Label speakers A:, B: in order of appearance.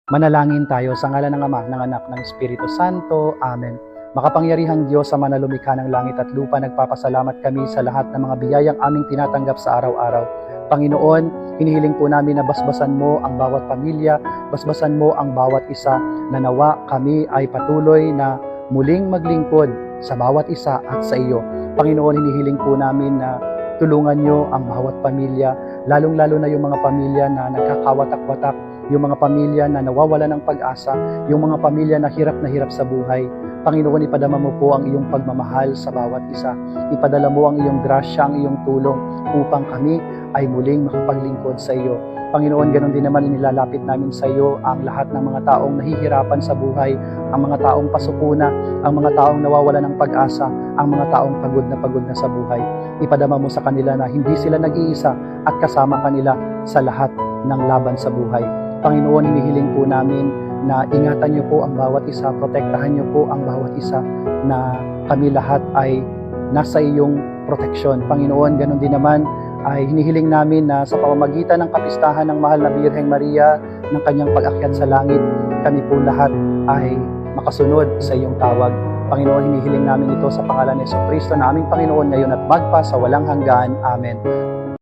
A: Manalangin tayo sa ngalan ng Ama, ng Anak, ng Espiritu Santo. Amen. Makapangyarihang Diyos sa manalumikha ng langit at lupa, nagpapasalamat kami sa lahat ng mga biyayang aming tinatanggap sa araw-araw. Panginoon, hinihiling po namin na basbasan mo ang bawat pamilya, basbasan mo ang bawat isa, na nawa kami ay patuloy na muling maglingkod sa bawat isa at sa iyo. Panginoon, hinihiling po namin na tulungan nyo ang bawat pamilya, lalong-lalo na yung mga pamilya na nagkakawatak-watak, yung mga pamilya na nawawala ng pag-asa, yung mga pamilya na hirap sa buhay. Panginoon, ipadama mo po ang iyong pagmamahal sa bawat isa. Ipadala mo ang iyong grasya, ang iyong tulong upang kami ay muling makapaglingkod sa iyo. Panginoon, ganoon din naman inilalapit namin sa iyo ang lahat ng mga taong nahihirapan sa buhay, ang mga taong pasukuna, ang mga taong nawawala ng pag-asa, ang mga taong pagod na sa buhay. Ipadama mo sa kanila na hindi sila nag-iisa at kasama kanila sa lahat ng laban sa buhay. Panginoon, hinihiling po namin na ingatan niyo po ang bawat isa, protektahan niyo po ang bawat isa, na kami lahat ay nasa iyong proteksyon. Panginoon, ganoon din naman ay hinihiling namin na sa pamamagitan ng kapistahan ng mahal na Birheng Maria, ng kanyang pag-akyat sa langit, kami po lahat ay makasunod sa iyong tawag. Panginoon, hinihiling namin ito sa pangalan ni Jesucristo na aming Panginoon ngayon at magpa sa walang hanggan. Amen.